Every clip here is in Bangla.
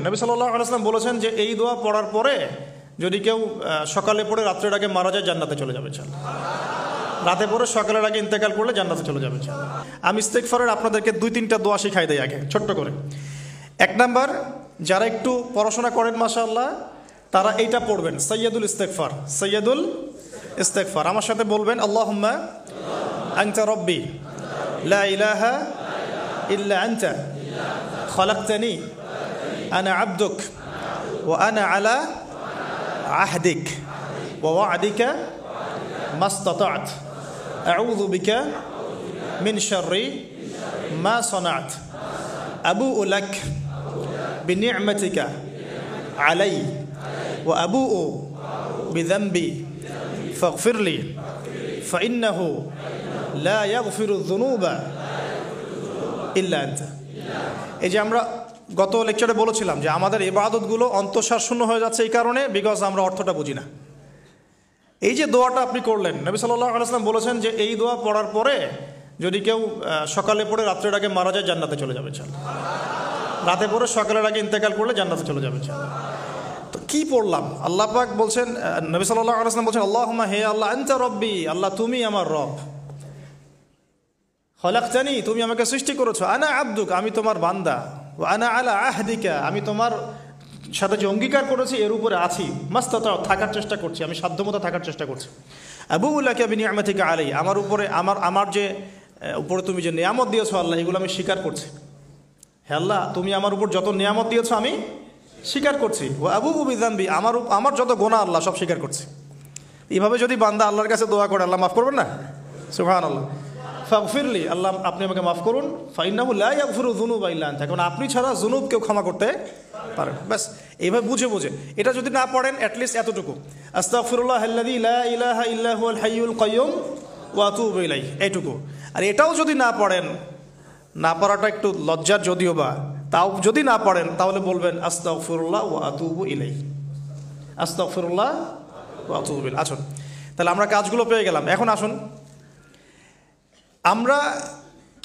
নবী সাল্লাল্লাহু আলাইহি ওয়াসাল্লাম বলেছেন যে এই দোয়া পড়ার পরে যদি কেউ সকালে পড়ে রাত্রের আগে মারা যায় জান্নাতে চলে যাবে ইনশাআল্লাহ। রাতে পড়ে সকালের আগে ইন্তেকাল করলে জান্নাতে চলে যাবে ইনশাআল্লাহ। আমি ইস্তেগফারের আপনাদেরকে 2-3টা দোয়া শিখাই দেই আগে ছোট্ট করে। 1 নাম্বার, যারা একটু পড়াশোনা করেন মাশাআল্লাহ তারা এইটা পড়বেন, সাইয়্যিদুল ইস্তেগফার। সাইয়্যিদুল ইস্তেগফার আমার সাথে বলবেন, আল্লাহুম্মা আনতা রাব্বি লা ইলাহা ইল্লা আনতা খালাকতানি আনা আবদুক ওয়া আনা আলা আহদিক ওয়া ওয়া'দিকা মাস্তাতা'ত আউযু বিকা মিন শাররি মা সানা'ত আবু'ু লাক বিনি'মাতিকা আলাই ওয়া আবু'ু বিযানবি ফাগফিরলি ফাইন্নাহু লা ইয়াগফিরু যুনুবা ইল্লা আনতা। এই যে আমরা গত লেকচারে বলেছিলাম যে আমাদের ইবাদতগুলো অন্তঃসার শূন্য হয়ে যাচ্ছে এই কারণে, বিকজ আমরা অর্থটা বুঝি না। এই যে দোয়াটা আপনি করলেন, নবী সাল্লাল্লাহু আলাইহি ওয়াসাল্লাম বলেছেন যে এই দোয়া পড়ার পরে যদি কেউ সকালে পড়ে রাত্রের আগে মারা যায় জান্নাতে চলে যাবে ইনশাআল্লাহ। রাতে পড়ে সকালের আগে ইন্তেকাল করলে জান্নাতে চলে যাবে ইনশাআল্লাহ। তো কি পড়লাম? আল্লাহ পাক বলছেন, নবী সাল্লাল্লাহু আলাইহি ওয়াসাল্লাম বলছেন, আল্লাহুম্মা হে আল্লাহ আনতা রব্বি, আল্লাহ তুমি আমার রব, খলাকতানি তুমি আমাকে সৃষ্টি করেছো, আনা আবদুক আমি তোমার বান্দা, ও আনা আলা আহদিকা আমি তোমার সাথে যে অঙ্গীকার করেছি এর উপরে আছি, মাস্তাতা থাকার চেষ্টা করছি, আমি সাধ্যমতো থাকার চেষ্টা করছি। আবু'ু লাকা বিনি'মাতিকা আলাই আমার উপরে আমার যে উপরে তুমি যে নিয়ামত দিয়েছো আল্লাহ এগুলো আমি স্বীকার করছি। হে আল্লাহ তুমি আমার উপর যত নিয়ামত দিয়েছো আমি স্বীকার করছি। ও আবু'ু বিযানবি আমার যত গুনাহ আল্লাহ সব স্বীকার করছি। এইভাবে যদি বান্দা আল্লাহর কাছে দোয়া করে আল্লাহ মাফ করবেন না? সুবহানাল্লাহ। ফাগফিরলি আল্লাহ আপনি আমাকে মাফ করুন, ফাইন্নাহু লা ইয়াগফিরু যুনুবা ইল্লা আনতা কারণ আপনি ছাড়া যুনুব কেউ ক্ষমা করতে পারেন। ব্যাস এইভাবে বুঝে এটা যদি না পড়েন অ্যাটলিস্ট এতটুকু, আস্তাগফিরুল্লাহাল্লাযী লা ইলাহা ইল্লা হুয়াল হাইয়ুল কাইয়্যুম ওয়া আতুবু ইলাইহি, এইটুকু। আর এটাও যদি না পড়েন, না পড়াটা একটু লজ্জার যদিও বা, তাও যদি না পড়েন তাহলে বলবেন আস্তাগফিরুল্লাহ ওয়া আতুবু ইলাইহি, আস্তাগফিরুল্লাহ ওয়া আতুবু ইলাইহি। আসুন তাহলে আমরা কাজগুলো পেয়ে গেলাম। এখন আসুন আমরা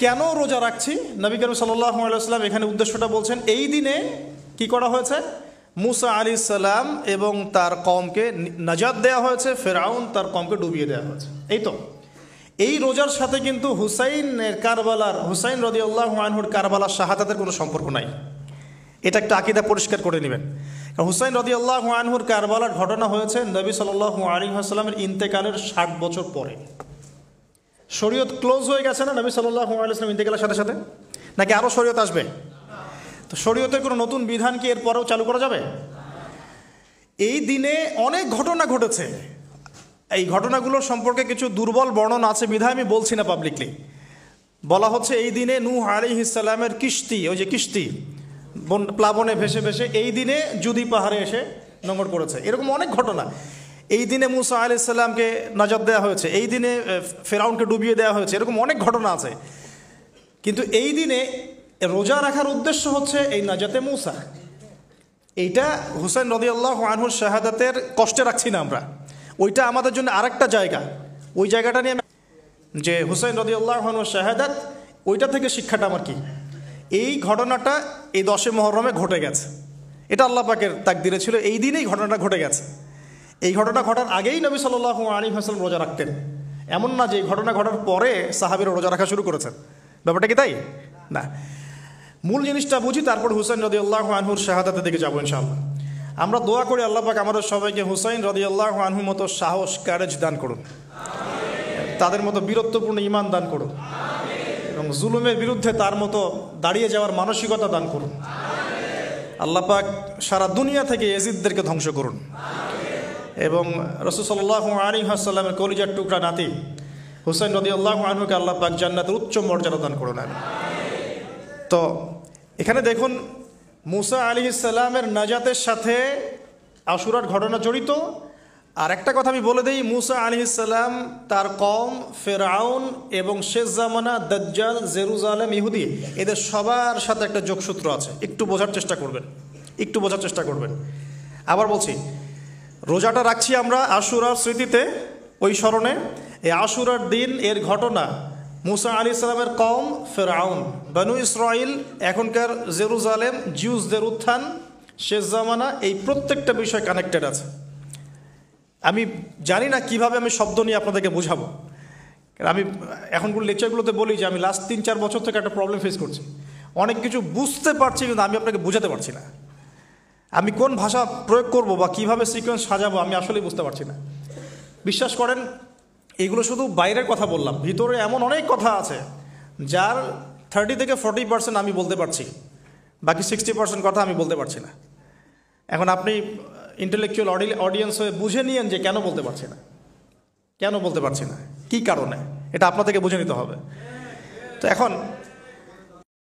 কেন রোজা রাখছি। নবী করিম সাল্লাল্লাহু আলাইহি ওয়াসাল্লাম এখানে উদ্দেশ্যটা বলছেন, এই দিনে কি করা হয়েছে? মুসা আলাইহিস সালাম এবং তার কওমকে নাজাত দেওয়া হয়েছে, ফেরাউন তার কওমকে ডুবিয়ে দেওয়া হয়েছে। এই তো এই রোজার সাথে কিন্তু হুসাইন রাদিয়াল্লাহু আনহুর কারবালার শাহাদাতের কোনো সম্পর্ক নাই। এটা একটা আকীদা পরিষ্কার করে নেবেন। কারণ হুসাইন রাদিয়াল্লাহু আনহুর কারবালার ঘটনা হয়েছে নবী সাল্লাল্লাহু আলাইহি ওয়াসাল্লামের ইন্তেকালের 60 বছর পরে। শরীয়ত ক্লোজ হয়ে গেছে না নবী সাল্লাল্লাহু আলাইহি ওয়াসাল্লাম ইন্তেকালের সাথে সাথে, নাকি আরও শরীয়ত আসবে? তো শরীয়তের কোনো নতুন বিধান কি এরপরেও চালু করা যাবে? এই দিনে অনেক ঘটনা ঘটেছে, এই ঘটনাগুলোর সম্পর্কে কিছু দুর্বল বর্ণনা আছে বিধায় আমি বলছি না পাবলিকলি। বলা হচ্ছে এই দিনে নূহ আলাইহিস সালামের কিস্তি, ওই যে কিস্তি প্লাবনে ভেসে ভেসে এই দিনে জুদি পাহাড়ে এসে নোঙর পড়েছে, এরকম অনেক ঘটনা। এই দিনে মুসা আলাইহিস সালামকে নাজাত দেওয়া হয়েছে, এই দিনে ফেরাউনকে ডুবিয়ে দেওয়া হয়েছে, এরকম অনেক ঘটনা আছে। কিন্তু এই দিনে রোজা রাখার উদ্দেশ্য হচ্ছে এই নাজাতে মুসা। এইটা হুসাইন রাদিয়াল্লাহু আনহুর শাহাদাতের কষ্টে রাখছি না আমরা, ওইটা আমাদের জন্য আরেকটা জায়গা। ওই জায়গাটা নিয়ে যে হুসাইন রাদিয়াল্লাহু আনহুর শাহাদাত, ওইটা থেকে শিক্ষাটা আমার কি, এই ঘটনাটা এই 10 মুহররমে ঘটে গেছে, এটা আল্লাহ পাকের তাকদিরে ছিল, এই দিনেই ঘটনাটা ঘটে গেছে। এই ঘটনা ঘটার আগেই নবী সাল্লাল্লাহু আলাইহি ওয়াসাল্লাম রোজা রাখতেন, এমন না যে এই ঘটনা ঘটার পরে সাহাবীরা রোজা রাখা শুরু করেছেন। ব্যাপারটা কি তাই না? মূল জিনিসটা বুঝি, তারপর হুসাইন রাদিয়াল্লাহু আনহুর শাহাদাতের দিকে যাবো ইনশাআল্লাহ। আমরা দোয়া করি আল্লাহ পাক আমাদের সবাইকে হুসাইন রাদিয়াল্লাহু আনহুর মতো সাহস, কারেজ দান করুন, তাদের মতো বীরত্বপূর্ণ ঈমান দান করুন, এবং জুলুমের বিরুদ্ধে তার মতো দাঁড়িয়ে যাওয়ার মানসিকতা দান করুন। আল্লাহ পাক সারা দুনিয়া থেকে ইয়াজিদদেরকে ধ্বংস করুন, এবং রাসূল সাল্লাল্লাহু আলাইহি ওয়াসাল্লামের কলিজার টুকরা নাতি হুসাইন রাদিয়াল্লাহু আনহুকে আল্লাহ পাক জান্নাতের উচ্চ মর্যাদা দান করুন। তো এখানে দেখুন মুসা আলাইহিস সালামের নাজাতের সাথে আশুরার ঘটনা জড়িত। আর একটা কথা আমি বলে দিই, মুসা আলাইহিস সালাম, তার কওম, ফেরাউন এবং শেষ জামানা দাজ্জাল, জেরুজালেম, ইহুদি, এদের সবার সাথে একটা যোগসূত্র আছে। একটু বোঝার চেষ্টা করবেন। আবার বলছি, রোজাটা রাখছি আমরা আশুরার স্মৃতিতে, ওই স্মরণে। এই আশুরার দিন এর ঘটনা, মুসা আলাইহিস সালামের কওম, ফেরাউন, বনু ইসরাইল, এখনকার জেরুজালেম, জিউসদের উত্থান, শেষ জামানা, এই প্রত্যেকটা বিষয় কানেক্টেড আছে। আমি জানি না কিভাবে আমি শব্দ নিয়ে আপনাদেরকে বোঝাবো, কারণ আমি এখনগুলো লেকচারগুলোতে বলি যে আমি লাস্ট 3-4 বছর থেকে একটা প্রবলেম ফেস করছি। অনেক কিছু বুঝতে পারছি কিন্তু আমি আপনাকে বোঝাতে পারছি না। আমি কোন ভাষা প্রয়োগ করব বা কিভাবে সিকোয়েন্স সাজাবো আমি আসলেই বুঝতে পারছি না। বিশ্বাস করেন, এগুলো শুধু বাইরের কথা বললাম, ভিতরে এমন অনেক কথা আছে যার 30 থেকে 40% আমি বলতে পারছি, বাকি 60% কথা আমি বলতে পারছি না। এখন আপনি ইন্টেলেকচুয়াল অডিয়েন্স হয়ে বুঝে নিয়েন যে কেন বলতে পারছি না, কেন বলতে পারছি না, কী কারণে, এটা আপনাদেরকে বুঝে নিতে হবে। তো এখন